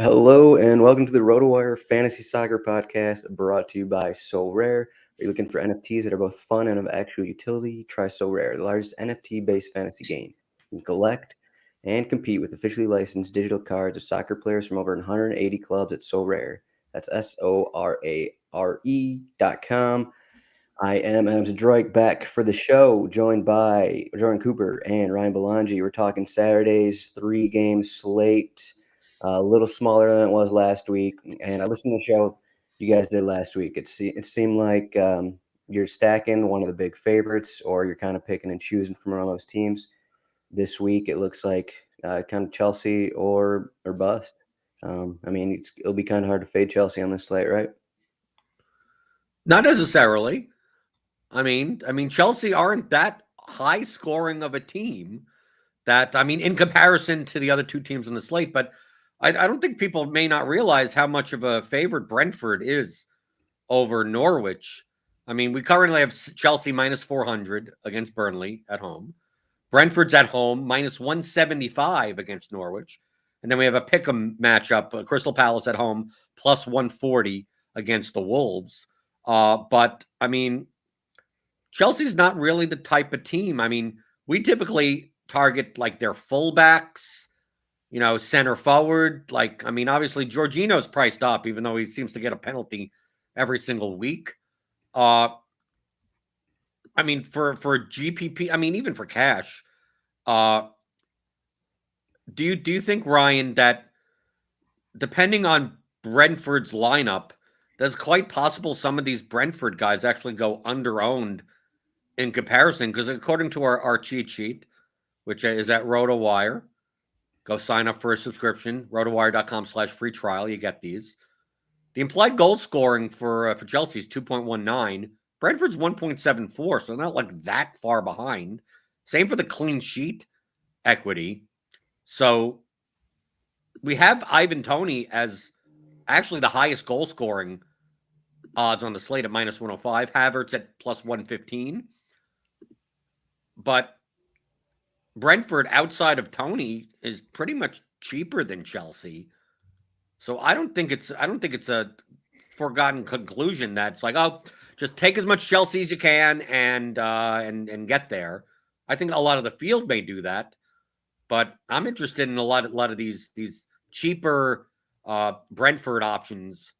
Hello and welcome to the RotoWire Fantasy Soccer Podcast brought to you by So Rare. Are you looking for NFTs that are both fun and of actual utility? Try So Rare, the largest NFT-based fantasy game. You can collect and compete with officially licensed digital cards of soccer players from over 180 clubs at So Rare. That's SORARE.com. I am Adam Zdroik back for the show, joined by Jordan Cooper and Ryan Belongia. We're talking Saturday's 3-game slate, a little smaller than it was last week. And I listened to the show you guys did last week. It seemed like you're stacking one of the big favorites, or you're kind of picking and choosing from around those teams. This week, it looks like kind of Chelsea or bust. It'll be kind of hard to fade Chelsea on this slate, right? Not necessarily. I mean, Chelsea aren't that high scoring of a team in comparison to the other two teams on the slate, but I don't think people may not realize how much of a favorite Brentford is over Norwich. I mean, we currently have Chelsea minus 400 against Burnley at home. Brentford's at home minus 175 against Norwich. And then we have a pick'em matchup, Crystal Palace at home plus 140 against the Wolves. But Chelsea's not really the type of team. I mean, we typically target like their fullbacks, center forward. Obviously Jorginho's priced up, even though he seems to get a penalty every single week. For GPP, even for cash, do you think, Ryan, that depending on Brentford's lineup, that's quite possible some of these Brentford guys actually go under-owned in comparison? Because according to our cheat sheet, which is at RotoWire, go sign up for a subscription, rotowire.com/free trial. You get these. The implied goal scoring for Chelsea is 2.19. Brentford's 1.74, so not like that far behind. Same for the clean sheet equity. So we have Ivan Toney as actually the highest goal scoring odds on the slate at minus 105. Havertz at plus 115. But Brentford outside of Toney is pretty much cheaper than Chelsea. So I don't think it's a forgotten conclusion that's like, oh, just take as much Chelsea as you can and get there. I think a lot of the field may do that, but I'm interested in a lot of these cheaper Brentford options.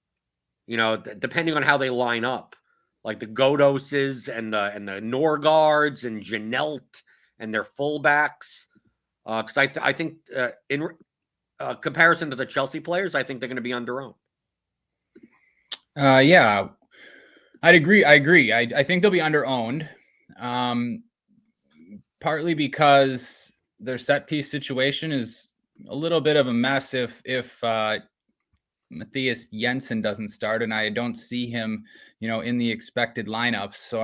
Depending on how they line up, like the Godoses and the Norgards and Janelt and their fullbacks. Because I think in comparison to the Chelsea players, I think they're going to be under-owned. Yeah, I'd agree. I think they'll be under-owned, partly because their set piece situation is a little bit of a mess if Matthias Jensen doesn't start, and I don't see him, in the expected lineups. So,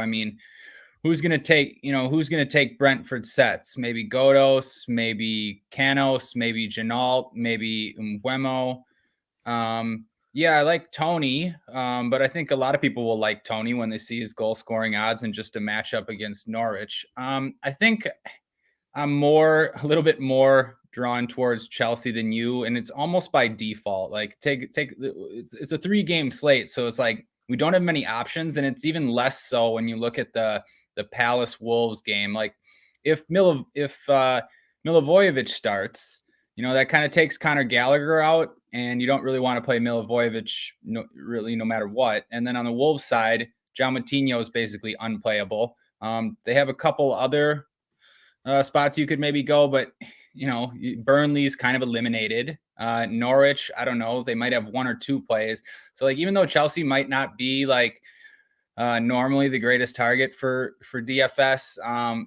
who's going to take Brentford sets? Maybe Godos, maybe Canos, maybe Janalt, maybe Mbeumo. Yeah, I like Toney, but I think a lot of people will like Toney when they see his goal scoring odds and just a matchup against Norwich. I think I'm a little bit more drawn towards Chelsea than you, and it's almost by default. Like it's a 3-game slate, so it's like we don't have many options, and it's even less so when you look at the Palace Wolves game. Like if Milivojevic starts, that kind of takes Conor Gallagher out, and you don't really want to play Milivojevic no matter what. And then on the Wolves side, João Moutinho is basically unplayable. They have a couple other spots you could maybe go, but Burnley's kind of eliminated. Norwich, I don't know, they might have 1 or 2 plays. So like, even though Chelsea might not be like normally the greatest target for DFS,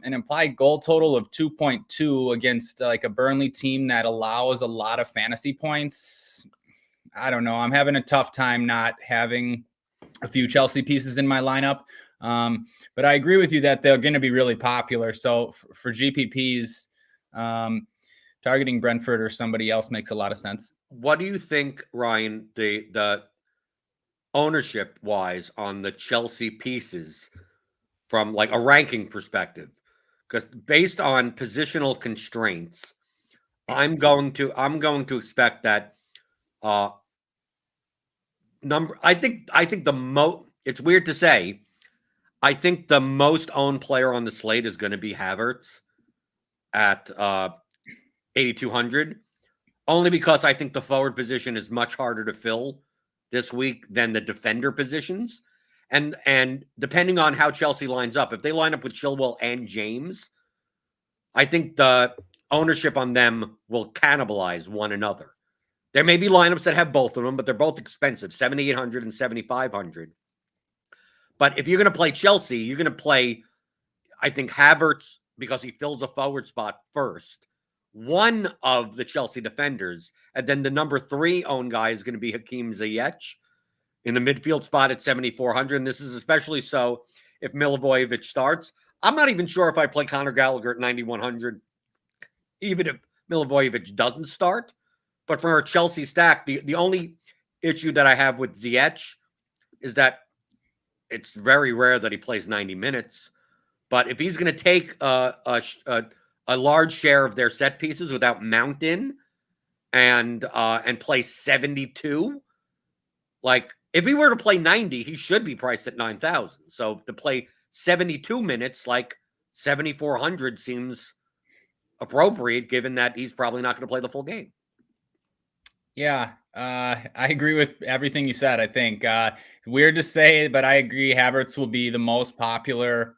an implied goal total of 2.2 against like a Burnley team that allows a lot of fantasy points. I don't know. I'm having a tough time not having a few Chelsea pieces in my lineup. But I agree with you that they're going to be really popular. So for GPPs, targeting Brentford or somebody else makes a lot of sense. What do you think, Ryan, the ownership wise on the Chelsea pieces from like a ranking perspective? Because based on positional constraints, I'm going to expect that I think the most, it's weird to say, I think the most owned player on the slate is going to be Havertz at 8,200, only because I think the forward position is much harder to fill this week than the defender positions. And depending on how Chelsea lines up, if they line up with Chilwell and James, I think the ownership on them will cannibalize one another. There may be lineups that have both of them, but they're both expensive, 7,800 and 7,500. But if you're going to play Chelsea, you're going to play, I think, Havertz, because he fills a forward spot first, one of the Chelsea defenders, and then the number 3 owned guy is going to be Hakim Ziyech in the midfield spot at 7,400. And this is especially so if Milivojevic starts. I'm not even sure if I play Conor Gallagher at 9,100, even if Milivojevic doesn't start. But for our Chelsea stack, the only issue that I have with Ziyech is that it's very rare that he plays 90 minutes. But if he's going to take a large share of their set pieces without Mount in and play 72, like if he were to play 90, he should be priced at 9,000. So to play 72 minutes, like 7,400 seems appropriate, given that he's probably not going to play the full game. Yeah, I agree with everything you said. I think weird to say, but I agree. Havertz will be the most popular,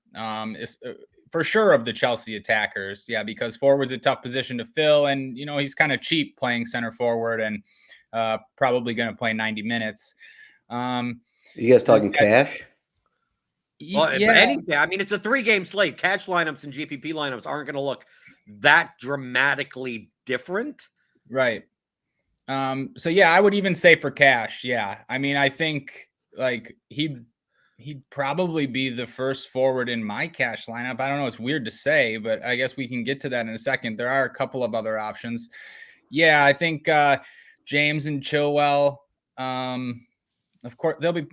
for sure, of the Chelsea attackers. Yeah, because forward's a tough position to fill, and he's kind of cheap playing center forward, and probably going to play 90 minutes. You guys talking cash? Well, yeah. I mean, it's a 3-game slate. Cash lineups and GPP lineups aren't going to look that dramatically different, right? So yeah, I would even say for cash. Yeah. I mean, I think like he'd probably be the first forward in my cash lineup. I don't know. It's weird to say, but I guess we can get to that in a second. There are a couple of other options. Yeah. I think, James and Chilwell, of course they'll be,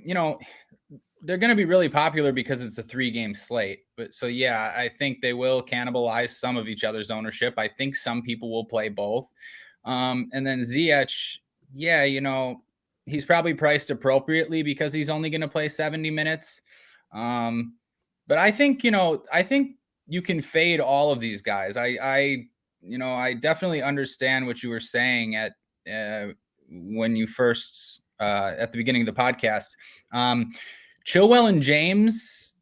they're going to be really popular because it's a 3-game slate. But so, yeah, I think they will cannibalize some of each other's ownership. I think some people will play both. And then Ziyech, yeah, he's probably priced appropriately because he's only going to play 70 minutes. But I think you can fade all of these guys. I definitely understand what you were saying when you first, at the beginning of the podcast. Chilwell and James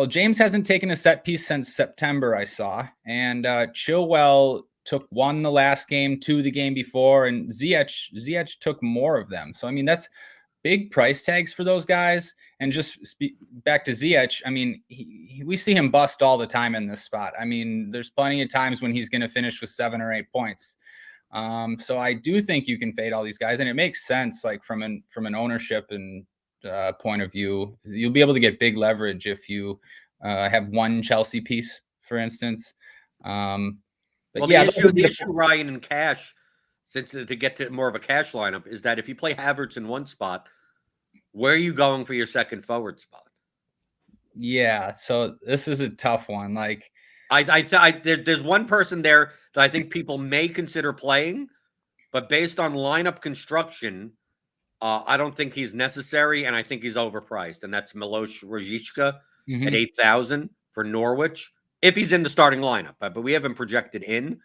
James hasn't taken a set piece since September, I saw. And Chilwell took 1 the last game, 2 the game before, and Ziyech took more of them. So, I mean, that's big price tags for those guys. And just back to Ziyech, I mean, we see him bust all the time in this spot. I mean, there's plenty of times when he's going to finish with 7 or 8 points. So I do think you can fade all these guys, and it makes sense, like from an ownership and point of view. You'll be able to get big leverage if you have 1 Chelsea piece, for instance. Well, yeah, the issue, Ryan, in cash, since to get to more of a cash lineup, is that if you play Havertz in one spot, where are you going for your second forward spot? Yeah, so this is a tough one. Like, there's one person there that I think people may consider playing, but based on lineup construction, I don't think he's necessary, and I think he's overpriced, and that's Milos Rojicka at 8,000 for Norwich. If he's in the starting lineup, but we have him projected in.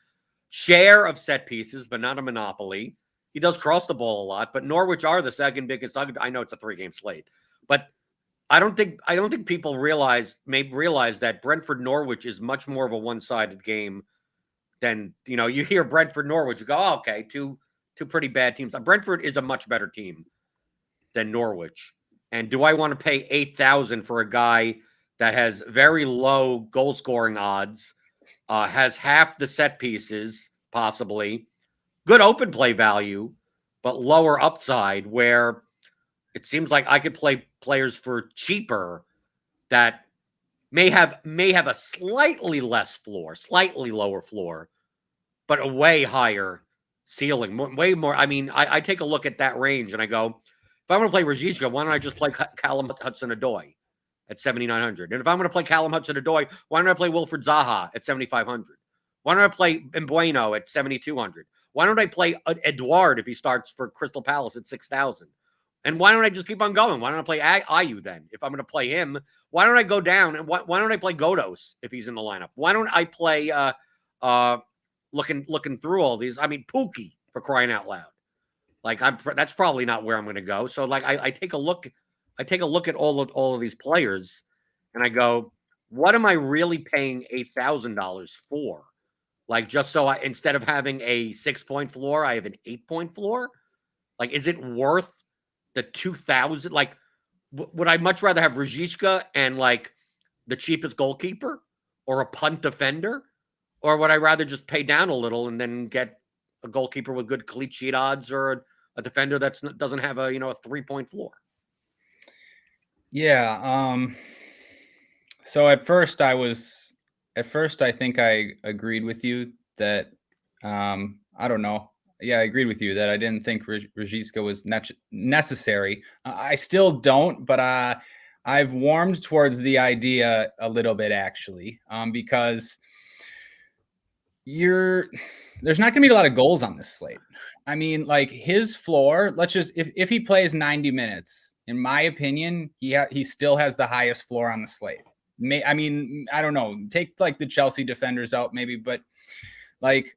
Share of set pieces, but not a monopoly. He does cross the ball a lot, but Norwich are the second biggest. I know it's a 3-game slate, but I don't think people may realize that Brentford Norwich is much more of a one-sided game than, you hear Brentford Norwich, you go, oh, okay, two pretty bad teams. Brentford is a much better team than Norwich. And do I want to pay 8,000 for a guy that has very low goal scoring odds, has half the set pieces, possibly good open play value, but lower upside, where it seems like I could play players for cheaper that may have a slightly less floor, slightly lower floor, but a way higher ceiling, way more. I mean, I take a look at that range and I go, if I want to play Rojicka, why don't I just play Callum Hudson-Odoi at 7,900? And if I'm going to play Callum Hudson-Odoi, why don't I play Wilfred Zaha at 7,500? Why don't I play Mbueno at 7,200? Why don't I play Edouard if he starts for Crystal Palace at 6,000? And why don't I just keep on going? Why don't I play Ayew then? If I'm going to play him, why don't I go down? And why don't I play Godos if he's in the lineup? Why don't I play looking through all these? I mean, Pookie, for crying out loud. Like that's probably not where I'm going to go. So like I take a look at all of these players, and I go, what am I really paying $8,000 for? Like just so instead of having a 6-point floor, I have an 8-point floor. Like, is it worth the 2,000? Like, would I much rather have Rajishka and like the cheapest goalkeeper or a punt defender, or would I rather just pay down a little and then get a goalkeeper with good clean sheet odds or a defender doesn't have a 3-point floor? Yeah. So at first I think I agreed with you that I don't know. Yeah, I agreed with you that I didn't think Rajishka was necessary. I still don't, but I've warmed towards the idea a little bit actually, because there's not going to be a lot of goals on this slate. I mean, like his floor, let's just if he plays 90 minutes, in my opinion, he still has the highest floor on the slate. I mean, I don't know. Take like the Chelsea defenders out maybe, but like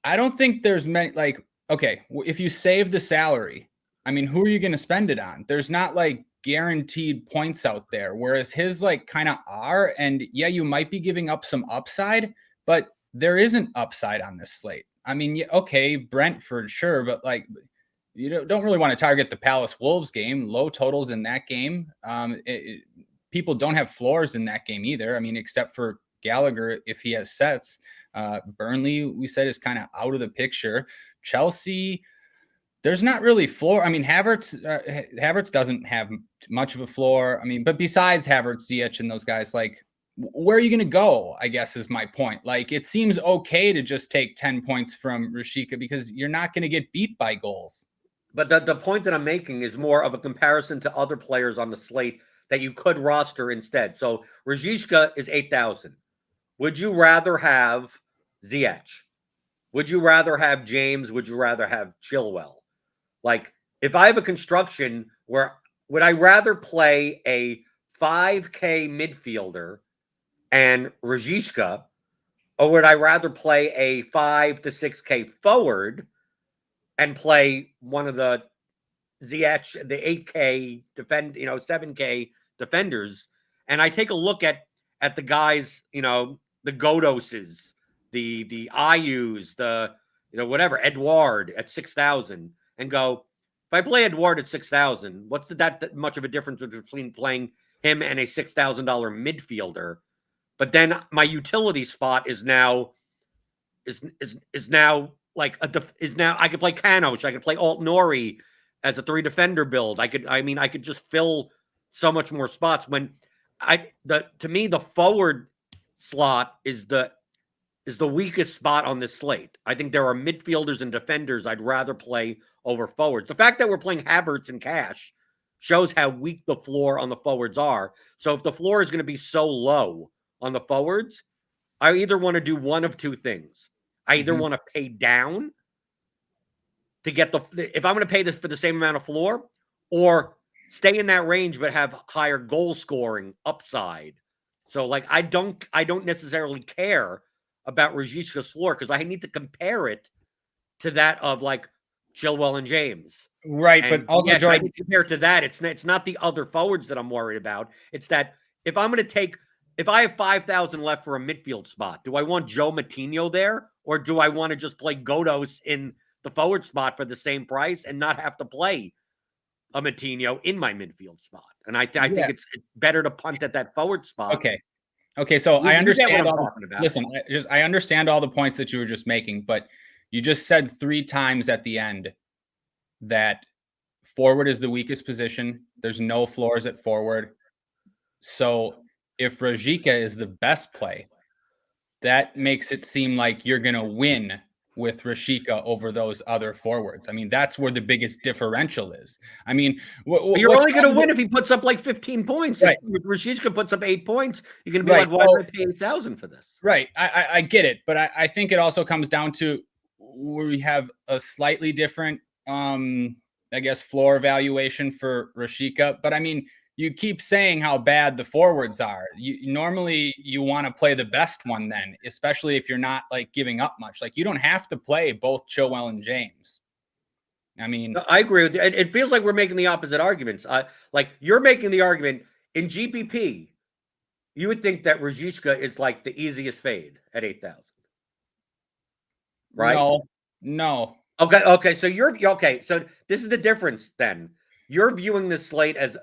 I don't think there's many. Like, okay, if you save the salary, I mean, who are you going to spend it on? There's not like guaranteed points out there, whereas his like kind of are. And yeah, you might be giving up some upside, but there isn't upside on this slate. I mean, yeah, okay, Brentford, sure, but like you don't really want to target the Palace Wolves game. Low totals in that game. People don't have floors in that game either. I mean, except for Gallagher if he has sets. Burnley, we said, is kind of out of the picture. Chelsea, there's not really floor. I mean, Havertz doesn't have much of a floor. I mean, but besides Havertz, Ziyech, and those guys, like, where are you going to go, I guess is my point. Like, it seems okay to just take 10 points from Rashika because you're not going to get beat by goals. But the point that I'm making is more of a comparison to other players on the slate that you could roster instead. So Rajishka is 8,000. Would you rather have Ziyech? Would you rather have James? Would you rather have Chilwell? Like, if I have a construction where would I rather play a 5K midfielder and Rajishka, or would I rather play a 5 to 6K forward and play one of the Ziyech, the 8K 7K defenders? And I take a look at the guys, the Godoses, the Ayews, the whatever, Edouard at 6,000, and go, if I play Edouard at 6,000, what's that much of a difference between playing him and a $6,000 midfielder? But then my utility spot is now like I could play Kanosh, I could play Alt Nori as a 3 defender build. I could just fill so much more spots when to me the forward slot is the weakest spot on this slate. I think there are midfielders and defenders I'd rather play over forwards. The fact that we're playing Havertz and Cash shows how weak the floor on the forwards are. So if the floor is going to be so low on the forwards, I either want to do one of two things. I either want to pay down to get if I'm going to pay this for the same amount of floor, or stay in that range but have higher goal scoring upside. So like I don't necessarily care about Rajishka's floor because I need to compare it to that of like Chilwell and James. Right, and but also I need to compare it to that. It's not the other forwards that I'm worried about. It's that if I have 5,000 left for a midfield spot, do I want Joe Matinho there, or do I want to just play Godos in the forward spot for the same price and not have to play a Matinho in my midfield spot? And I think it's better to punt at that forward spot. Okay. So I understand about. I understand all the points that you were just making, but you just said 3 times at the end that forward is the weakest position. There's no floors at forward. So if Rajika is the best play, that makes it seem like you're going to win with Rashica over those other forwards. I mean, that's where the biggest differential is. I mean, you're only going to win if he puts up like 15 points. Right. If Rashica puts up 8 points, you're going to be right. like, why did I pay 8,000 for this? Right. I get it. But I think it also comes down to we have a slightly different, I guess, floor evaluation for Rashica. But I mean, you keep saying how bad the forwards are. You normally want to play the best one then, especially if you're not like giving up much. Like you don't have to play both Chilwell and James. I mean, I agree with you. It feels like we're making the opposite arguments. Like you're making the argument in GPP, you would think that Rajishka is like the easiest fade at 8,000. Right? No. Okay. So So this is the difference then. You're viewing this slate as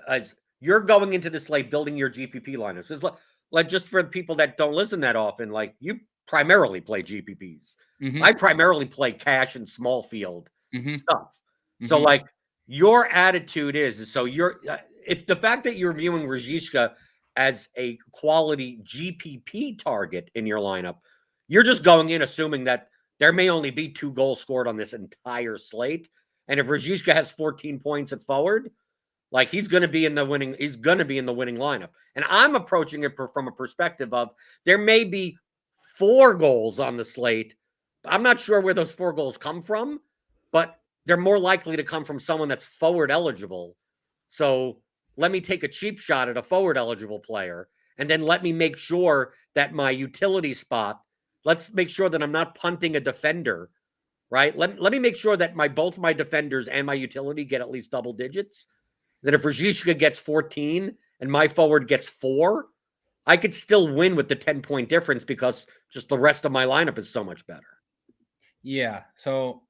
you're going into the slate building your GPP lineups. It's like just for people that don't listen that often, like you primarily play GPPs. Mm-hmm. I primarily play cash and small field stuff. Mm-hmm. So like your attitude is so it's the fact that you're viewing Rajishka as a quality GPP target in your lineup. You're just going in assuming that there may only be 2 goals scored on this entire slate. And if Rajishka has 14 points at forward, like he's going to be in the winning lineup. And I'm approaching it from a perspective of there may be 4 goals on the slate. I'm not sure where those 4 goals come from, but they're more likely to come from someone that's forward eligible. So let me take a cheap shot at a forward eligible player. And then let me make sure that my utility spot, let's make sure that I'm not punting a defender, right? Let me make sure that both my defenders and my utility get at least double digits. That if Rajishka gets 14 and my forward gets 4, I could still win with the 10-point difference because just the rest of my lineup is so much better. Yeah. So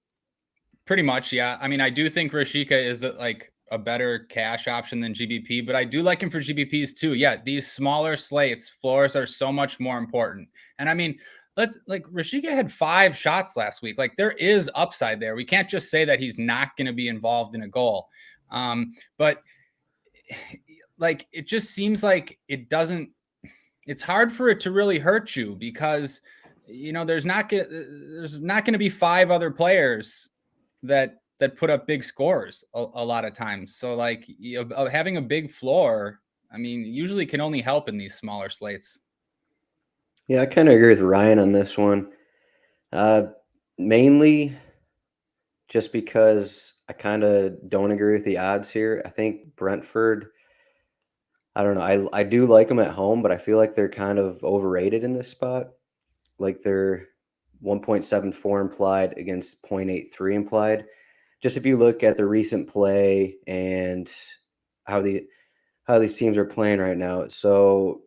pretty much, yeah. I mean, I do think Rashica is like a better cash option than GBP, but I do like him for GBPs too. Yeah. These smaller slates, floors are so much more important. And I mean, Rashica had 5 shots last week. Like there is upside there. We can't just say that he's not going to be involved in a goal. But like, it just seems like it's hard for it to really hurt you because, there's not going to be 5 other players that put up big scores a lot of times. So like having a big floor, I mean, usually can only help in these smaller slates. Yeah, I kind of agree with Ryan on this one. Mainly just because I kind of don't agree with the odds here. I think Brentford, I don't know. I do like them at home, but I feel like they're kind of overrated in this spot. Like they're 1.74 implied against 0.83 implied. Just if you look at the recent play and how these teams are playing right now. So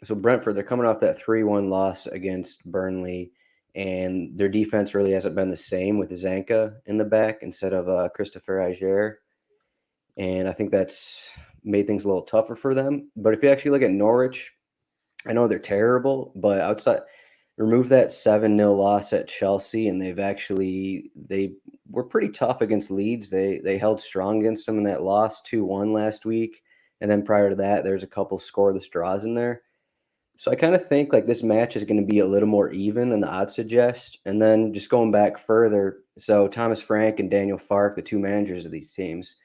Brentford, they're coming off that 3-1 loss against Burnley, and their defense really hasn't been the same with Zanka in the back instead of Christopher Aguirre. And I think that's made things a little tougher for them. But if you actually look at Norwich, I know they're terrible, but remove that 7-0 loss at Chelsea, and they were pretty tough against Leeds. They held strong against them in that loss 2-1 last week. And then prior to that, there's a couple scoreless draws in there. So I kind of think like this match is going to be a little more even than the odds suggest. And then just going back further, so Thomas Frank and Daniel Farke, the 2 managers of these teams,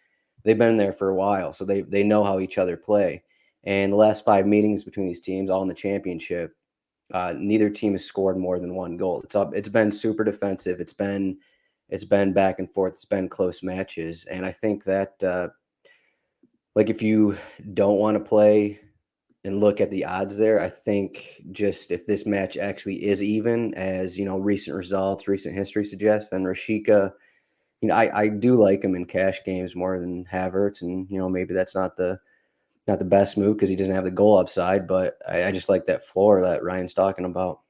they've been there for a while, so they know how each other play. And the last 5 meetings between these teams, all in the championship, neither team has scored more than 1 goal. It's been super defensive. It's been back and forth. It's been close matches, and I think that like if you don't want to play and look at the odds there, I think just if this match actually is even, as recent results, recent history suggests, then Rashica, I do like him in cash games more than Havertz, and maybe that's not the best move because he doesn't have the goal upside, but I just like that floor that Ryan's talking about.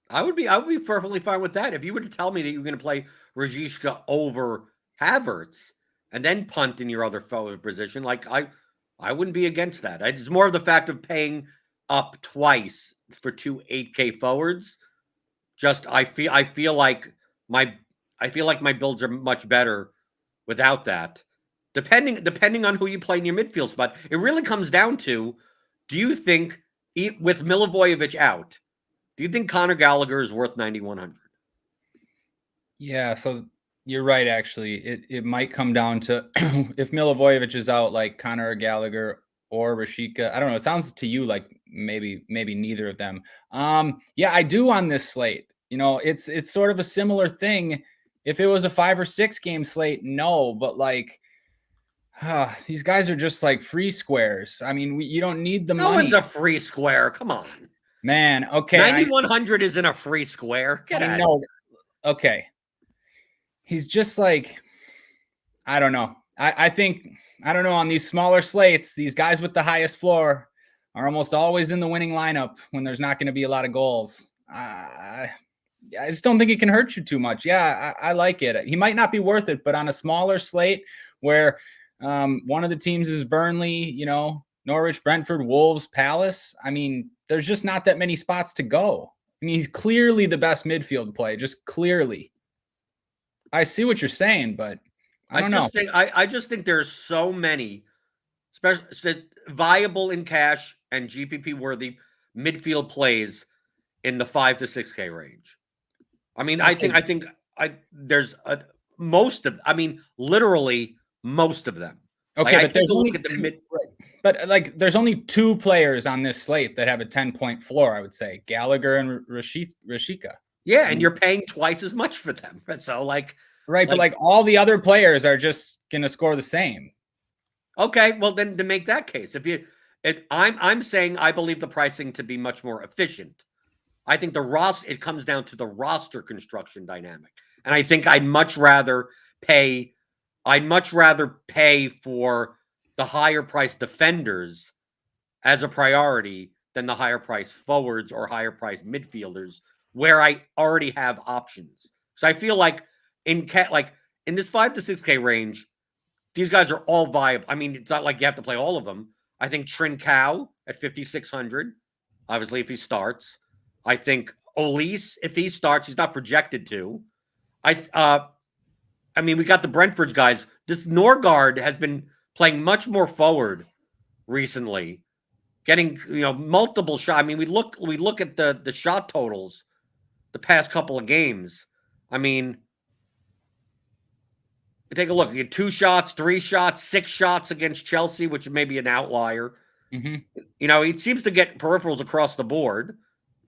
I would be perfectly fine with that. If you were to tell me that you're going to play Rajishka over Havertz and then punt in your other forward position, like I wouldn't be against that. It's more of the fact of paying up twice for 2 8K forwards. Just I feel like my builds are much better without that. Depending on who you play in your midfield spot, it really comes down to: do you think with Milivojevic out, do you think Conor Gallagher is worth 9,100? Yeah, so you're right. Actually, it might come down to if Milivojevic is out, like Connor Gallagher or Rashika. I don't know. It sounds to you like maybe neither of them. Yeah, I do on this slate. It's sort of a similar thing. If it was a 5 or 6 game slate, no, but like these guys are just like free squares. I mean, you don't need the No money. one's a free square. Come on. Man, okay. 9,100 isn't a free square. Get I out. know. Okay. He's just like, I don't know. I think, I don't know, on these smaller slates, these guys with the highest floor are almost always in the winning lineup when there's not going to be a lot of goals. I just don't think it can hurt you too much. Yeah, I like it. He might not be worth it, but on a smaller slate where one of the teams is Burnley, Norwich, Brentford, Wolves, Palace. I mean, there's just not that many spots to go. I mean, he's clearly the best midfield play, just clearly. I see what you're saying, but I don't know. I just think there's so many, especially viable in cash and GPP worthy midfield plays in the 5 to 6K range. I mean, Okay. I think there's literally most of them. Okay, like, but there's only there's only 2 players on this slate that have a 10-point floor, I would say. Gallagher and Rashika. Yeah, and you're paying twice as much for them. So right, but all the other players are just going to score the same. Okay, well then to make that case, I'm saying I believe the pricing to be much more efficient. I think it comes down to the roster construction dynamic. And I think I'd much rather pay for the higher priced defenders as a priority than the higher priced forwards or higher priced midfielders where I already have options. So I feel like in this 5 to 6K range, these guys are all viable. I mean, it's not like you have to play all of them. I think Trincao at 5,600, obviously if he starts. I think Olise, if he starts, he's not projected to. I mean, we got the Brentford guys. This Norgard has been playing much more forward recently, getting multiple shots. I mean, we look at the shot totals the past couple of games. I mean, take a look. You get 2 shots, 3 shots, 6 shots against Chelsea, which may be an outlier. Mm-hmm. He seems to get peripherals across the board.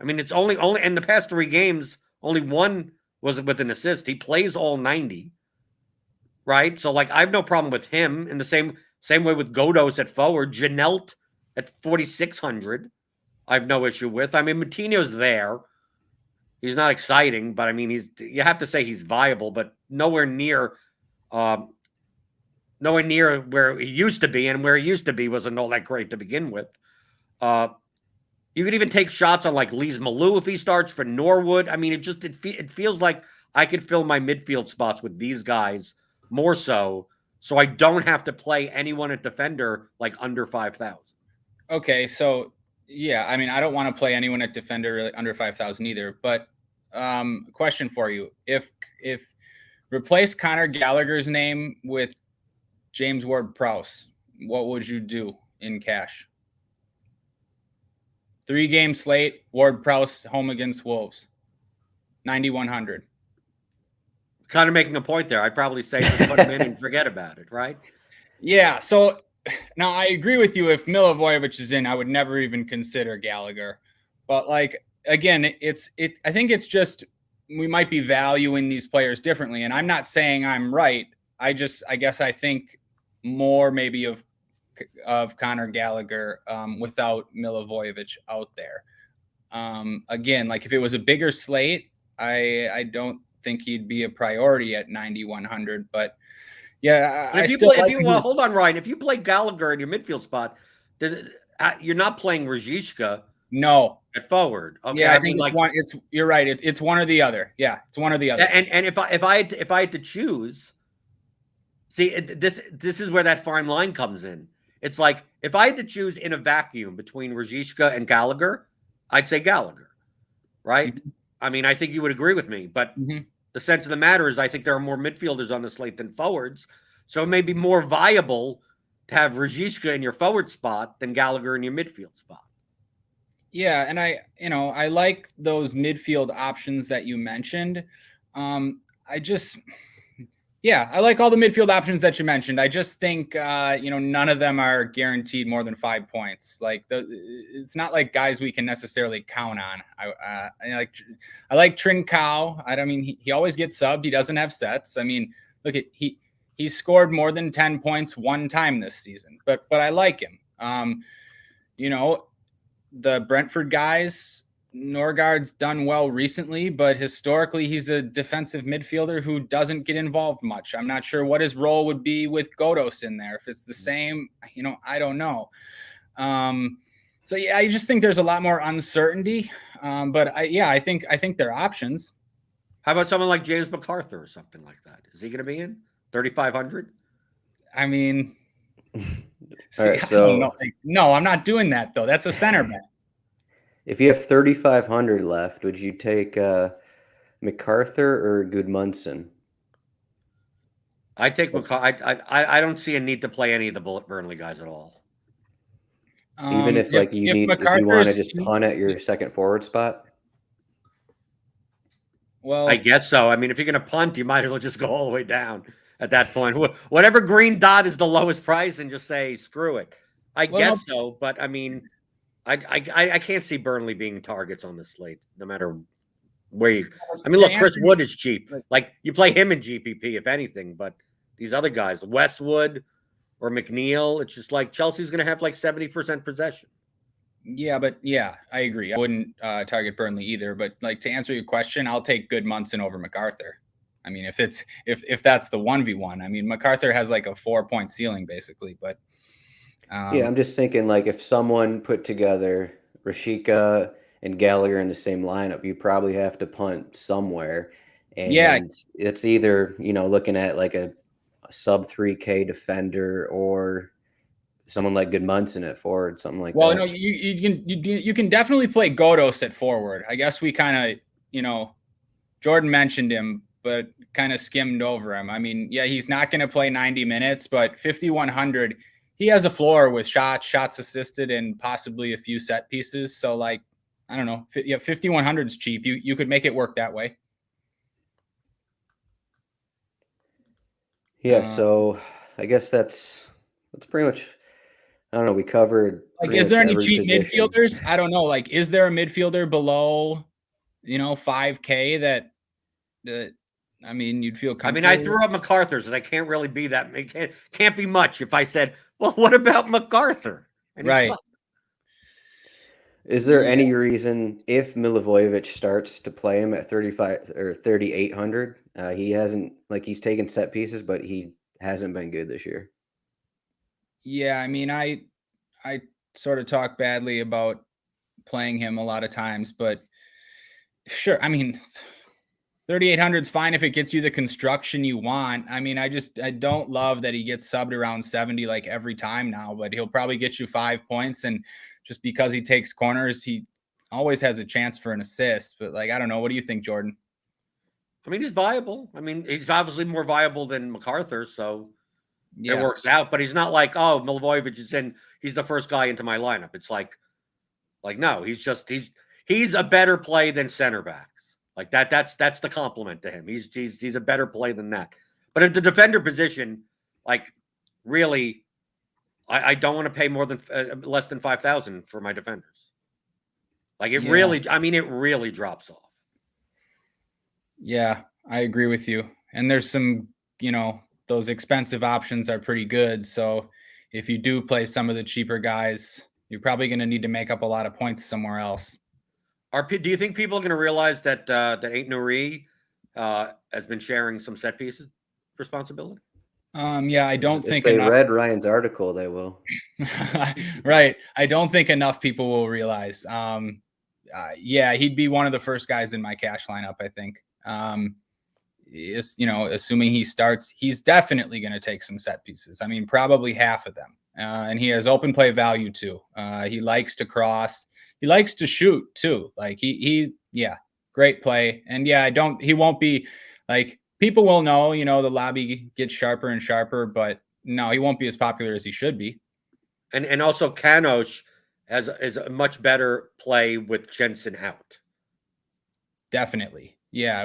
I mean, it's only in the past 3 games, only 1 was with an assist. He plays all 90, right? So I have no problem with him. In the same way with Godos at forward, Janelt at 4,600, I have no issue with. I mean, Moutinho's there. He's not exciting, but I mean, you have to say he's viable, but nowhere near where he used to be, and where he used to be wasn't all that great to begin with. You could even take shots on Lees Malou if he starts for Norwood. I mean, it feels like I could fill my midfield spots with these guys more so I don't have to play anyone at defender under 5,000. Okay, so yeah, I mean, I don't want to play anyone at defender really under 5,000 either. But question for you: if replace Connor Gallagher's name with James Ward-Prowse, what would you do in cash? 3-game slate, Ward-Prowse home against Wolves, 9,100. Kind of making a point there. I'd probably say just put him in and forget about it, right? Yeah. So now I agree with you. If Milivojevic is in, I would never even consider Gallagher. But again, I think it's just we might be valuing these players differently. And I'm not saying I'm right. I guess I think more maybe of Connor Gallagher without Milivojevic out there. Again, if it was a bigger slate, I don't think he'd be a priority at 9,100. But yeah, hold on, Ryan. If you play Gallagher in your midfield spot, you're not playing Rajishka. No, at forward. Okay, yeah, I mean, you're right. It's one or the other. Yeah, it's one or the other. And if I had to choose, see, this is where that fine line comes in. It's like if I had to choose in a vacuum between Rajishka and Gallagher, I'd say Gallagher, right? Mm-hmm. I mean, I think you would agree with me, but the sense of the matter is I think there are more midfielders on the slate than forwards, so it may be more viable to have Rajishka in your forward spot than Gallagher in your midfield spot. Yeah, and I like those midfield options that you mentioned. I like all the midfield options that you mentioned. I just think, none of them are guaranteed more than 5 points. Like it's not like guys we can necessarily count on. I like Trincao. I mean, he always gets subbed. He doesn't have sets. I mean, look at he scored more than 10 points one time this season, but I like him. The Brentford guys, Norgard's done well recently, but historically he's a defensive midfielder who doesn't get involved much. I'm not sure what his role would be with Godos in there. If it's the same, I don't know. I just think there's a lot more uncertainty. I think there are options. How about someone like James MacArthur or something like that? Is he going to be in 3,500? I mean, all right. So no, I'm not doing that though. That's a center back. If you have 3,500 left, would you take MacArthur or Gudmundsson? I take MacArthur. I don't see a need to play any of the Burnley guys at all. Even if you want to just punt at your second forward spot. Well, I guess so. I mean, if you're going to punt, you might as well just go all the way down at that point. Whatever green dot is the lowest price, and just say screw it. I guess so, but I mean, I can't see Burnley being targets on the slate, no matter where you. I mean, look, Chris Wood is cheap. Like you play him in GPP if anything, but these other guys, Westwood or McNeil, it's just like Chelsea's going to have like 70% possession. Yeah, I agree. I wouldn't target Burnley either. But like to answer your question, I'll take Gudmundsson over MacArthur. I mean, if that's the 1v1, I mean, MacArthur has like a 4-point ceiling basically. But I'm just thinking like if someone put together Rashica and Gallagher in the same lineup, you probably have to punt somewhere. And it's either looking at like a sub 3K defender or someone like Gudmundsson at forward, something like that. Well, no, you can definitely play Godos at forward. I guess we kind of, Jordan mentioned him, but kind of skimmed over him. I mean, yeah, he's not going to play 90 minutes, but 5,100, he has a floor with shots assisted, and possibly a few set pieces. So like, I don't know. 5,100 is cheap. You could make it work that way. Yeah. So I guess that's pretty much. I don't know. We covered. Like, is there any cheap midfielders? I don't know. Like, is there a midfielder below, 5K that I mean, you'd feel comfortable? I mean, I threw up MacArthur's, and I can't really be that. It can't be much if I said, well, what about MacArthur? And right. Is there any reason if Milivojevic starts to play him at 35 or 3,800? He hasn't, he's taken set pieces, but he hasn't been good this year. Yeah, I mean, I sort of talk badly about playing him a lot of times, but sure. I mean, 3,800 is fine if it gets you the construction you want. I mean, I don't love that he gets subbed around 70 like every time now, but he'll probably get you 5 points. And just because he takes corners, he always has a chance for an assist. But I don't know. What do you think, Jordan? I mean, he's viable. I mean, he's obviously more viable than MacArthur, so it works out. But he's not like, oh, Milivojevic is in. He's the first guy into my lineup. It's like no, he's a better play than center backs. Like that. That's the compliment to him. He's a better play than that. But at the defender position, really, I don't want to pay more than less than 5,000 for my defenders. It really drops off. Yeah, I agree with you. And there's some, those expensive options are pretty good. So if you do play some of the cheaper guys, you're probably going to need to make up a lot of points somewhere else. Do you think people are going to realize that Ain't Nuri has been sharing some set pieces responsibility? Yeah, I don't think if they read Ryan's article, they will. Right. I don't think enough people will realize. Yeah, he'd be one of the first guys in my cash lineup, I think. Assuming he starts, he's definitely going to take some set pieces. I mean, probably half of them. And he has open play value too. He likes to cross. He likes to shoot too. Great play. And he won't be people will know, the lobby gets sharper and sharper, but no, he won't be as popular as he should be. And also Kanosh is a much better play with Jensen out. Definitely. Yeah,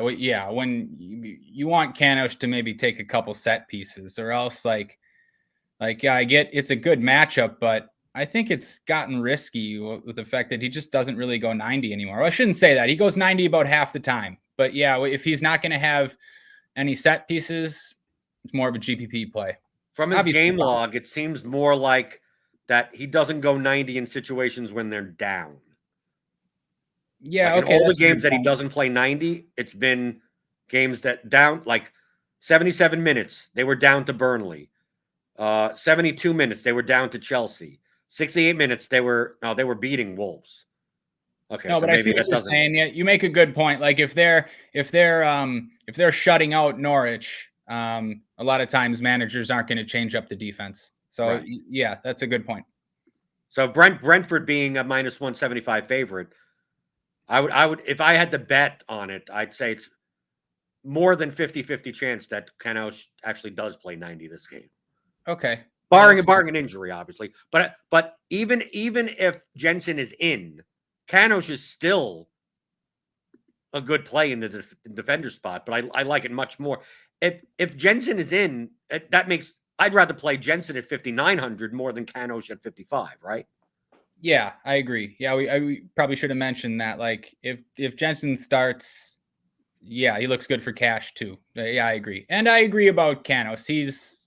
when you want Canos to maybe take a couple set pieces, or else yeah, I get it's a good matchup, but I think it's gotten risky with the fact that he just doesn't really go 90 anymore. Well, I shouldn't say that. He goes 90 about half the time. But yeah, if he's not going to have any set pieces, it's more of a GPP play. From his game log, it seems more like that he doesn't go 90 in situations when they're down. Yeah, like okay. in all the games that he doesn't play 90, it's been games that down, like 77 minutes, they were down to Burnley. 72 minutes, they were down to Chelsea. 68 minutes, they were beating Wolves. Okay, no, so but maybe I see what that you're doesn't. saying. Yeah, you make a good point. Like if they're shutting out Norwich, a lot of times managers aren't going to change up the defense. So Right. Yeah, that's a good point. So Brentford being a minus 175 favorite, I would if I had to bet on it, I'd say it's more than 50-50 chance that Canos actually does play 90 this game. Okay. Barring an injury, obviously. But even if Jensen is in, Canos is still a good play in the defender spot, but I like it much more. If Jensen is in, that makes I'd rather play Jensen at 5,900 more than Canos at 55, right? Yeah, I agree. Yeah, we probably should have mentioned that. Like if Jensen starts, yeah, he looks good for cash too. Yeah, I agree. And I agree about Canos.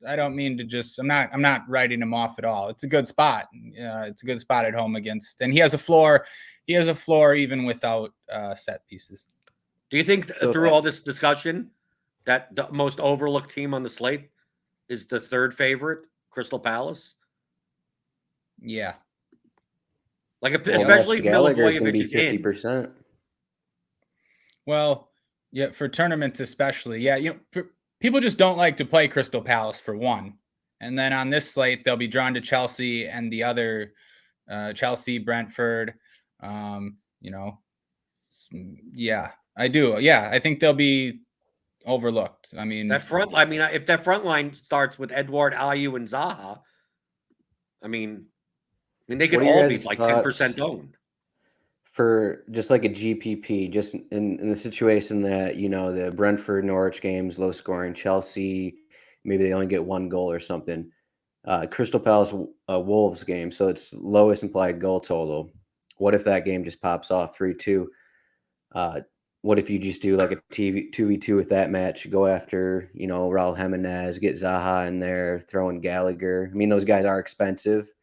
I don't mean to just I'm not writing him off at all. It's a good spot. It's a good spot at home against, and he has a floor. He has a floor even without set pieces. Do you think through all this discussion that the most overlooked team on the slate is the third favorite, Crystal Palace? Yeah. Like especially if Gallagher's going to Milivojevic be is in. 50%. Well, yeah, for tournaments especially. Yeah, people just don't like to play Crystal Palace for one. And then on this slate, they'll be drawn to Chelsea and the other Chelsea, Brentford. Yeah, I do. Yeah, I think they'll be overlooked. I mean, if that front line starts with Edouard, Ayew, and Zaha, I mean they could all be like 10% owned. For just like a GPP, just in the situation that, the Brentford Norwich games, low scoring, Chelsea, maybe they only get one goal or something. Crystal Palace Wolves game, so it's lowest implied goal total. What if that game just pops off 3-2? What if you just do like a 2v2 with that match, go after, Raul Jimenez, get Zaha in there, throw in Gallagher. I mean, those guys are expensive,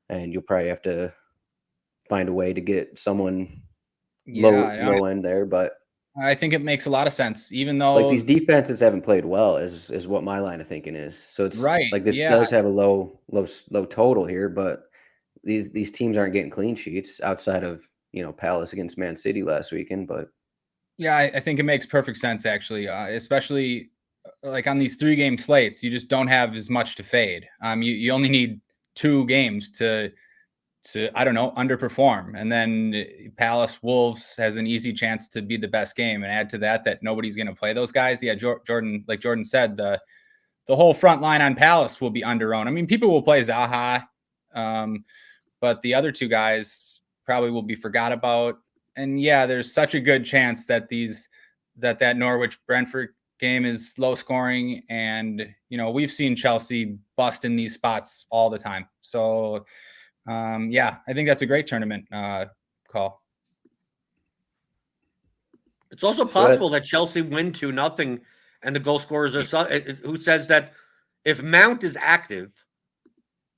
and you'll probably have to find a way to get someone low end there, but I think it makes a lot of sense, even though like these defenses haven't played well is what my line of thinking is. So it's right. Like this does have a low total here, but these teams aren't getting clean sheets outside of, Palace against Man City last weekend. But yeah, I think it makes perfect sense actually, especially like on these 3-game slates, you just don't have as much to fade. You only need 2 games to I don't know, underperform. And then Palace Wolves has an easy chance to be the best game. And add to that nobody's going to play those guys. Yeah, Jordan, like Jordan said, the whole front line on Palace will be underowned. I mean, people will play Zaha, but the other 2 guys probably will be forgot about. And yeah, there's such a good chance that that Norwich Brentford game is low scoring. And, we've seen Chelsea bust in these spots all the time. So, yeah, I think that's a great tournament call. It's also possible that Chelsea win 2-0 and the goal scorers are who says that if Mount is active,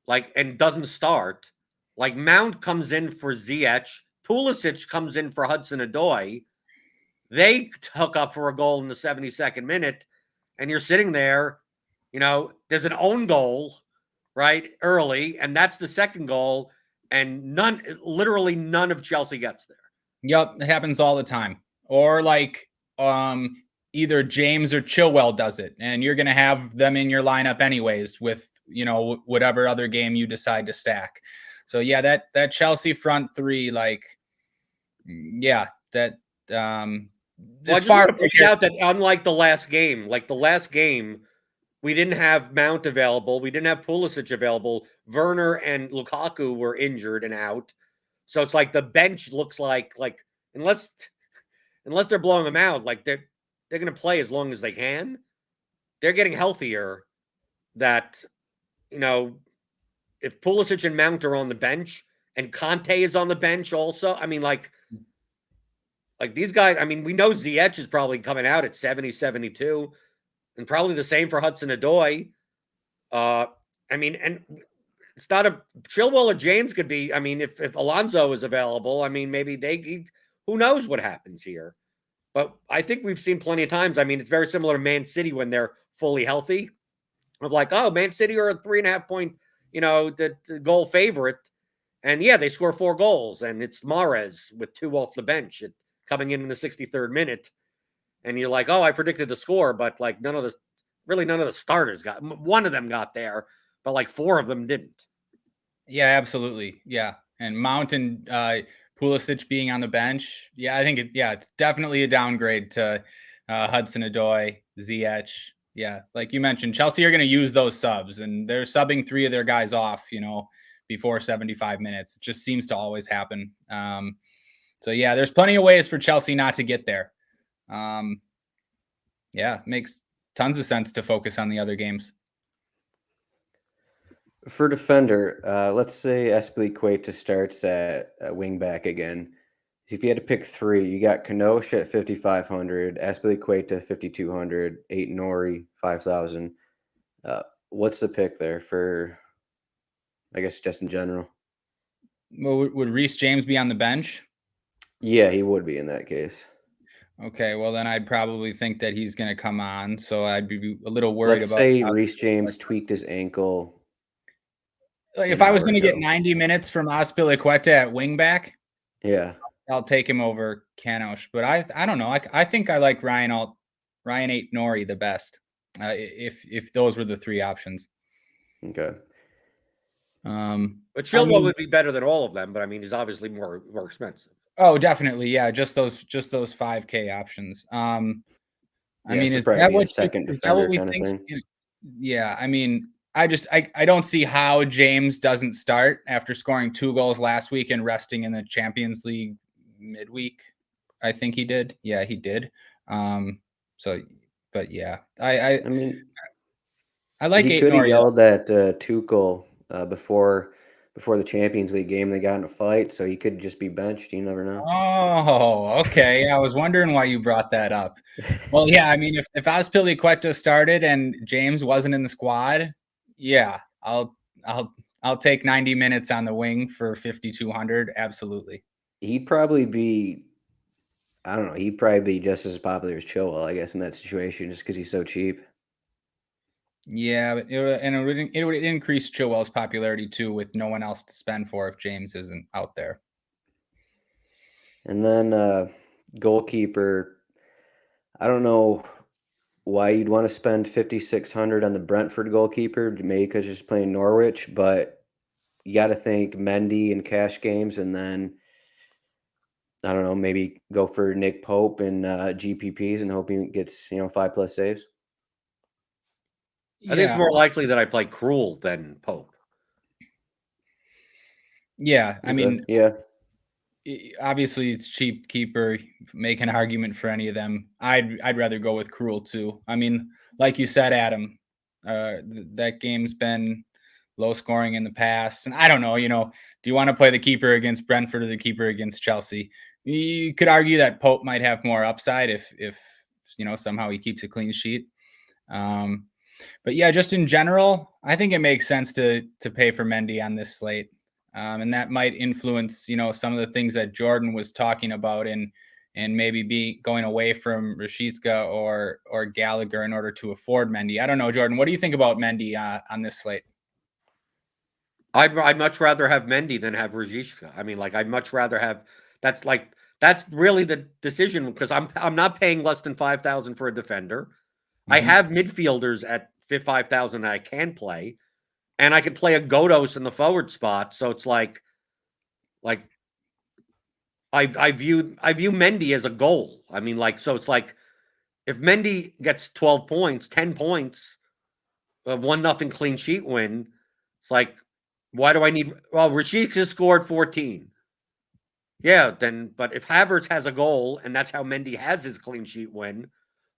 and doesn't start, Mount comes in for Ziyech, Pulisic comes in for Hudson-Odoi, they hook up for a goal in the 72nd minute, and you're sitting there, there's an own goal, right, early, and that's the second goal, and literally none of Chelsea gets there. Yep, it happens all the time. Or either James or Chilwell does it, and you're going to have them in your lineup anyways with, whatever other game you decide to stack. So yeah, that Chelsea front 3, yeah, that I just want to point out that unlike the last game, we didn't have Mount available. We didn't have Pulisic available. Werner and Lukaku were injured and out. So it's like the bench looks like unless unless they're blowing them out, like they're going to play as long as they can. They're getting healthier. That, if Pulisic and Mount are on the bench and Conte is on the bench also, I mean, like these guys, I mean, we know Ziyech is probably coming out at 70, 72, and probably the same for Hudson-Odoi. I mean, and it's not a Chilwell or James could be. I mean, if Alonso is available, I mean, maybe who knows what happens here. But I think we've seen plenty of times. I mean, it's very similar to Man City when they're fully healthy. Of like, oh, Man City are a 3.5 point, the goal favorite. And yeah, they score 4 goals. And it's Mahrez with 2 off the bench coming in the 63rd minute. And you're like, oh, I predicted the score, but like none of the starters got, one of them got there, but like 4 of them didn't. Yeah, absolutely. Yeah. And Mount and Pulisic being on the bench. Yeah, I think it's definitely a downgrade to Hudson-Odoi, Ziyech. Yeah, like you mentioned, Chelsea are going to use those subs, and they're subbing 3 of their guys off, before 75 minutes. It just seems to always happen. So yeah, there's plenty of ways for Chelsea not to get there. Yeah, makes tons of sense to focus on the other games. For defender, let's say Azpilicueta starts at wing back again. If you had to pick 3, you got Kenosha at 5,500, Azpilicueta 5,200, Nori 5,000. What's the pick there for, I guess, just in general? Well, would Reece James be on the bench? Yeah, he would be in that case. Okay, well then I'd probably think that he's going to come on, so I'd be a little worried Let's about. say Reece James tweaked his ankle. Like if I was going to get 90 minutes from Azpilicueta at wingback, yeah, I'll take him over Kanosh. But I don't know. I think I like Ryan 8 Nori the best. If those were the 3 options. Okay. But Chilwell would be better than all of them. But I mean, he's obviously more expensive. Oh, definitely, yeah. Just those 5K options. I mean, is that what we think? Yeah, I mean, I don't see how James doesn't start after scoring 2 goals last week and resting in the Champions League midweek. I think he did. Yeah, he did. So, but yeah, I mean, I like he could have yelled at Tuchel before the Champions League game. They got in a fight, so he could just be benched. You never know. Oh, okay. I was wondering why you brought that up. Well, yeah, I mean, if Azpilicueta started and James wasn't in the squad, yeah, I'll take 90 minutes on the wing for 5,200. Absolutely. He'd probably be, I don't know, he'd probably be just as popular as Chilwell, I guess, in that situation, just because he's so cheap. Yeah, but it would increase Chilwell's popularity too, with no one else to spend for if James isn't out there. And then goalkeeper, I don't know why you'd want to spend 5,600 on the Brentford goalkeeper, maybe because you're just playing Norwich, but you got to think Mendy and cash games, and then I don't know, maybe go for Nick Pope and GPPs and hope he gets 5+ saves. I think it's more likely that I play Krul than Pope. Yeah, I mean, yeah. Obviously, it's cheap keeper. Make an argument for any of them. I'd rather go with Krul too. I mean, like you said, Adam, that game's been low scoring in the past, and I don't know. Do you want to play the keeper against Brentford or the keeper against Chelsea? You could argue that Pope might have more upside if somehow he keeps a clean sheet. But yeah, just in general, I think it makes sense to pay for Mendy on this slate. And that might influence, some of the things that Jordan was talking about and maybe going away from Rashica or Gallagher in order to afford Mendy. I don't know, Jordan, what do you think about Mendy on this slate? I'd much rather have Mendy than have Rashica. I mean, like, I'd much rather have that's really the decision, because I'm not paying less than 5,000 for a defender. Mm-hmm. I have midfielders at 5,000 I can play, and I could play a Godos in the forward spot. So it's like I view Mendy as a goal. I mean, so it's like if Mendy gets 12 points, 10 points, 1-0 clean sheet win, it's like, why do I need? Well, Rashid just scored 14. Yeah, but if Havertz has a goal and that's how Mendy has his clean sheet win,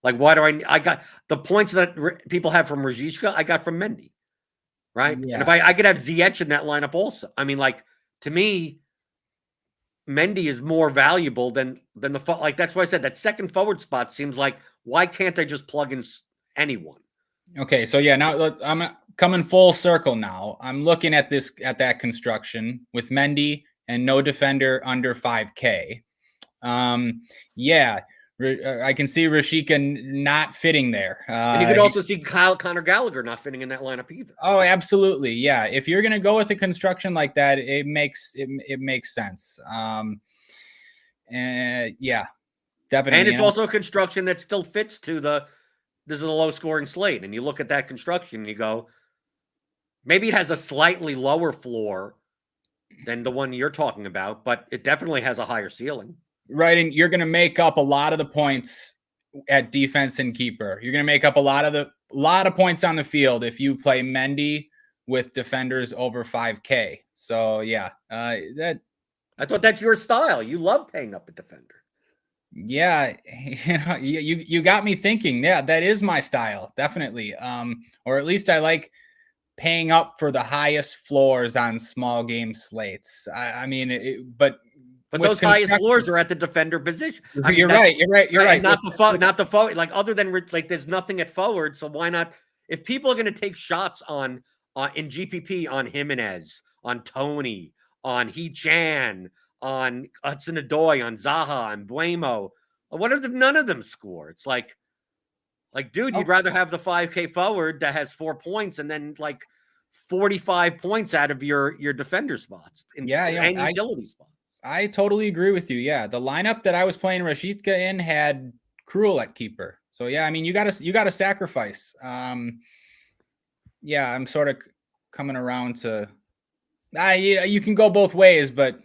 like why do I got the points that people have from Rajishka, I got from Mendy, right? And if Yeah. I could have Ziyech in that lineup also. I mean, like to me, Mendy is more valuable than the like. That's why I said that second forward spot seems like why can't I just plug in anyone? Okay, so yeah, now I'm coming full circle now. I'm looking at that construction with Mendy and no defender under 5K. Yeah, I can see Rashika not fitting there. And you could also see Conor Gallagher not fitting in that lineup either. Oh, absolutely. Yeah. If you're going to go with a construction like that, it makes sense. And yeah, definitely. And it's also a construction that still fits to this is a low scoring slate. And you look at that construction and you go, maybe it has a slightly lower floor than the one you're talking about, but it definitely has a higher ceiling. Right. And you're going to make up a lot of the points at defense and keeper. You're going to make up a lot of points on the field if you play Mendy with defenders over 5K. So yeah, I thought that's your style. You love paying up a defender. Yeah, you got me thinking. Yeah, that is my style, definitely. Or at least I like paying up for the highest floors on small game slates. I mean, but those highest floors are at the defender position. You're right. You're right. Not the forward. Like other than like, there's nothing at forward. So why not? If people are going to take shots on in GPP on Jimenez, on Tony, on He-Chan, on Hudson-Odoi, on Zaha, and Buemo, what if none of them score? It's like, dude, you'd rather have the 5K forward that has 4 points and then like 45 points out of your defender spots and utility spots. I totally agree with you. Yeah, the lineup that I was playing Rashika in had Krul at keeper. So yeah, I mean, you got to sacrifice. Yeah, I'm sort of coming around to. You can go both ways, but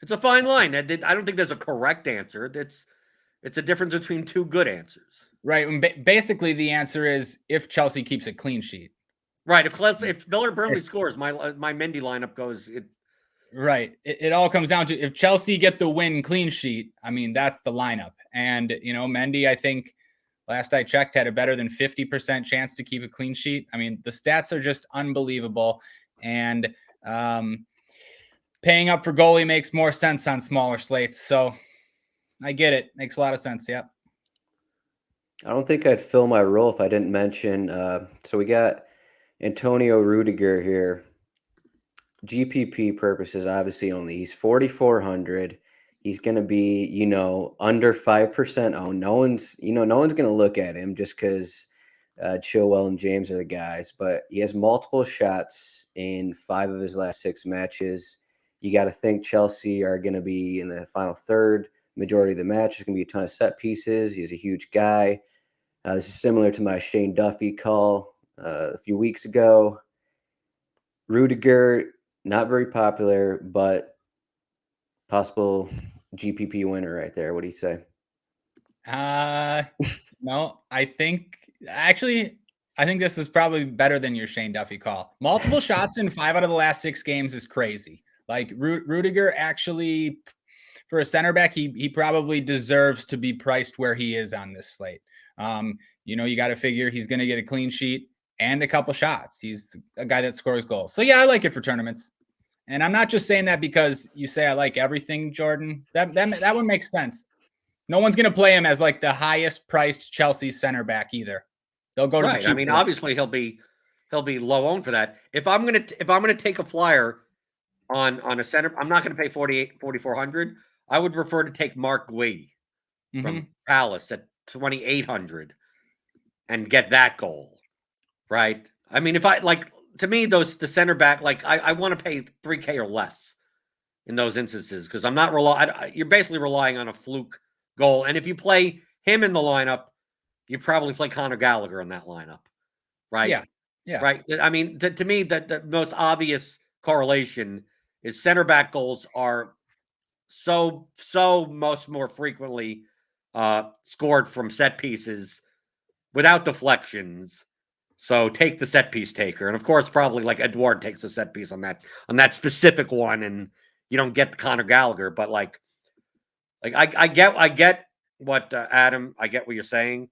it's a fine line. I don't think there's a correct answer. It's a difference between two good answers. Right. And basically, the answer is if Chelsea keeps a clean sheet. Right. If Miller Burnley scores, my Mendy lineup goes. Right. It all comes down to if Chelsea get the win clean sheet. I mean, that's the lineup. And, Mendy, I think last I checked, had a better than 50% chance to keep a clean sheet. I mean, the stats are just unbelievable. And paying up for goalie makes more sense on smaller slates. So I get it. Makes a lot of sense. Yeah. I don't think I'd fill my role if I didn't mention. So we got Antonio Rudiger here. GPP purposes, obviously only. He's 4,400. He's going to be, under 5% owned. No one's going to look at him just because Chilwell and James are the guys. But he has multiple shots in 5 of his last 6 matches. You got to think Chelsea are going to be in the final third. Majority of the match is going to be a ton of set pieces. He's a huge guy. This is similar to my Shane Duffy call a few weeks ago. Rudiger, not very popular, but possible GPP winner right there. What do you say? No, I think this is probably better than your Shane Duffy call. Multiple shots in 5 out of the last 6 games is crazy. Like Rudiger actually, for a center back, he probably deserves to be priced where he is on this slate. You got to figure he's going to get a clean sheet and a couple shots. He's a guy that scores goals. So yeah, I like it for tournaments. And I'm not just saying that because you say I like everything, Jordan. That one makes sense. No one's going to play him as like the highest priced Chelsea center back either. They'll go to right. I mean, obviously he'll be low owned for that. If I'm gonna take a flyer on a center, I'm not going to pay 4,400. I would prefer to take Mark Gui from Palace at 2,800 and get that goal. Right. I mean, to me, the center back, I want to pay 3K or less in those instances because I'm not you're basically relying on a fluke goal. And if you play him in the lineup, you probably play Conor Gallagher in that lineup. Right. Yeah. Yeah. Right. I mean, to me, the most obvious correlation is center back goals are so much more frequently scored from set pieces without deflections. So take the set piece taker. And of course, probably like Edouard takes a set piece on that specific one. And you don't get the Conor Gallagher, but like I get what Adam, I get what you're saying.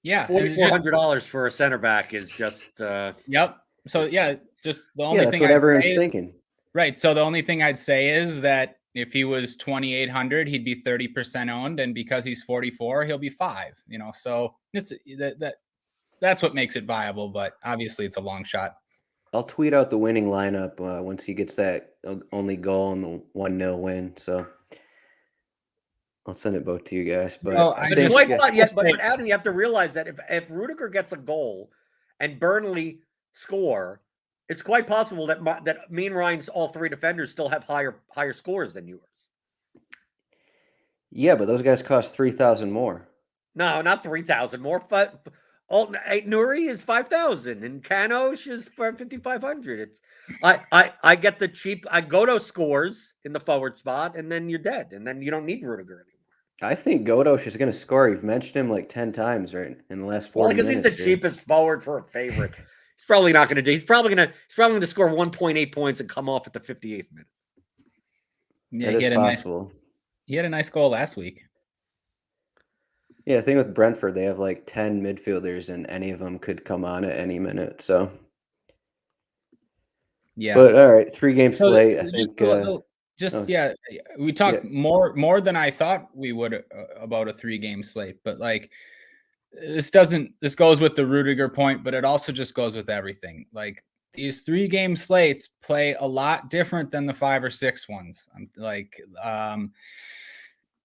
Yeah, $4,400 for a center back is just yep. So yeah, just the only that's thing what I'd everyone's say thinking. right. So the only thing I'd say is that if he was 2,800, he'd be 30% owned, and because he's 44, he'll be 5. So it's that's what makes it viable. But obviously, it's a long shot. I'll tweet out the winning lineup once he gets that only goal and the 1-0 win. So I'll send it both to you guys. But but it's quite fun. Yeah, but Adam, you have to realize that if Rudiger gets a goal and Burnley score, it's quite possible that me and Ryan's all three defenders still have higher scores than yours. Yeah, but those guys cost 3,000 more. No, not 3,000 more. But Nuri is 5,000 and Kanosh is 5,500. It's I get the cheap. Godo scores in the forward spot, and then you're dead, and then you don't need Rudiger anymore. I think Godosh is going to score. You've mentioned him like 10 times, right, in the last 40 minutes. Because he's the cheapest forward for a favorite. He's probably not going to do. He's probably going to score 1.8 points and come off at the 58th minute. Yeah, that is possible. He had a nice goal last week. Yeah, the thing with Brentford, they have like 10 midfielders, and any of them could come on at any minute. So, yeah. But all right, 3-game slate. I think. We talked more than I thought we would about a 3-game slate, but like this goes with the Rudiger point, but it also just goes with everything. Like these 3-game slates play a lot different than the 5 or 6 ones.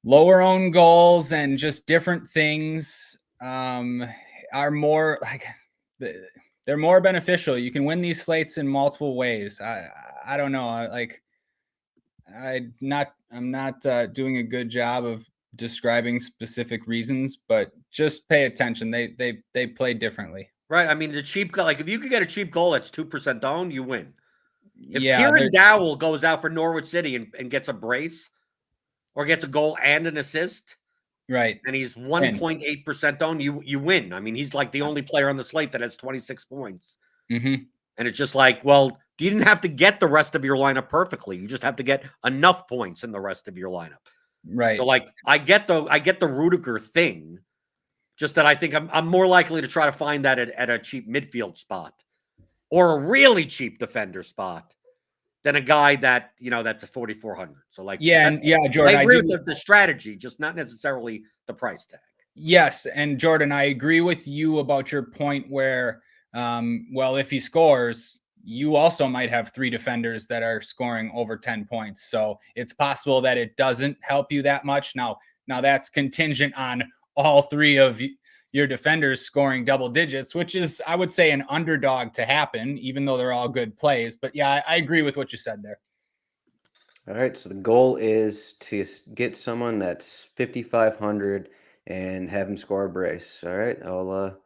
Lower own goals and just different things are more like they're more beneficial. You can win these slates in multiple ways. I don't know. I'm not doing a good job of describing specific reasons, but just pay attention. They play differently. Right. I mean, the cheap goal, like if you could get a cheap goal that's 2% owned, you win. If Kieran Dowell goes out for Norwich City and gets a brace or gets a goal and an assist, right, and he's 1.8% owned, you win. I mean, he's like the only player on the slate that has 26 points. Mm-hmm. And it's just like, well, you didn't have to get the rest of your lineup perfectly. You just have to get enough points in the rest of your lineup. Right. So like I get the Rudiger thing, just that I think I'm more likely to try to find that at a cheap midfield spot or a really cheap defender spot than a guy that, that's a 4,400. So like, Jordan, I agree with the strategy, just not necessarily the price tag. Yes. And Jordan, I agree with you about your point where, if he scores, you also might have 3 defenders that are scoring over 10 points. So it's possible that it doesn't help you that much. Now that's contingent on all 3 of your defenders scoring double digits, which is, I would say, an underdog to happen, even though they're all good plays. But yeah, I agree with what you said there. All right. So the goal is to get someone that's 5,500 and have him score a brace. All right. I'll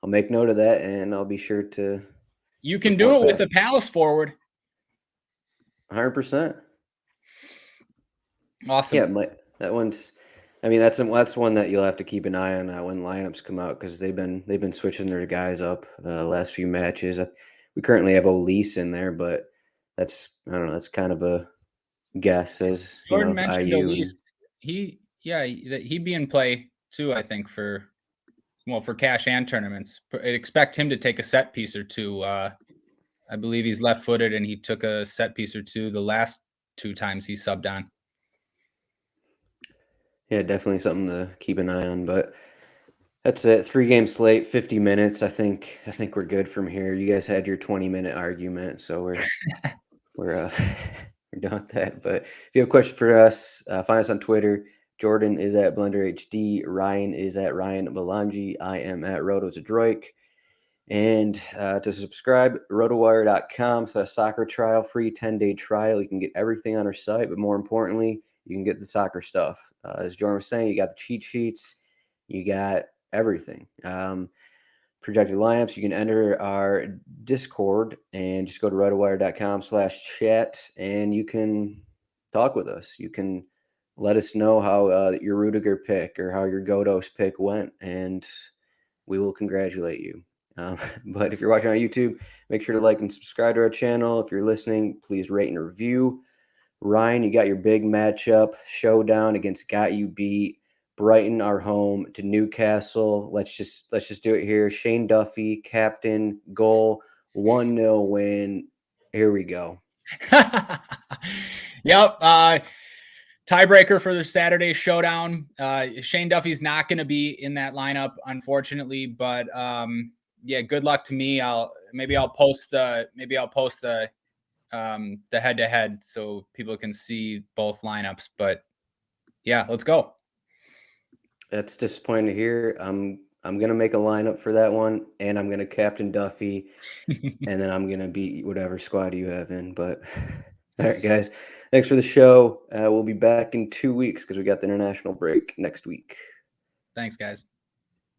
make note of that, and I'll be sure to. You can do it with the Palace forward. 100%. Awesome. Yeah, that one's. I mean, that's one that you'll have to keep an eye on when lineups come out, because they've been switching their guys up last few matches. We currently have Olise in there, but I don't know. That's kind of a guess. As Jordan mentioned Olise. He'd be in play too, I think, for cash and tournaments. I'd expect him to take a set piece or two. I believe he's left-footed, and he took a set piece or two the last 2 times he subbed on. Yeah, definitely something to keep an eye on. But that's it. 3-game slate, 50 minutes. I think we're good from here. You guys had your 20-minute argument, so we're done with that. But if you have a question for us, find us on Twitter. Jordan is at BlenderHD. Ryan is at Ryan Belongia. I am at Zdroik. And to subscribe, rotowire.com/soccer trial, free 10-day trial. You can get everything on our site, but more importantly, you can get the soccer stuff. As Jordan was saying, you got the cheat sheets, you got everything. Projected lineups, you can enter our Discord and just go to rotowire.com/chat, and you can talk with us. You can let us know how your Rudiger pick or how your Godos pick went, and we will congratulate you. But if you're watching on YouTube, make sure to like and subscribe to our channel. If you're listening, please rate and review. Ryan, you got your big matchup showdown against Got You Beat. Brighton are home to Newcastle. Let's just do it here. Shane Duffy, captain, goal, 1-0 win. Here we go. Yep. Tiebreaker for the Saturday showdown. Shane Duffy's not going to be in that lineup, unfortunately, but yeah, good luck to me. I'll post the head-to-head so people can see both lineups. But yeah, let's go. That's disappointing to hear. I'm gonna make a lineup for that one, and I'm gonna captain Duffy, and then I'm gonna beat whatever squad you have in. But all right, guys, thanks for the show. We'll be back in 2 weeks because we got the international break next week. Thanks, guys.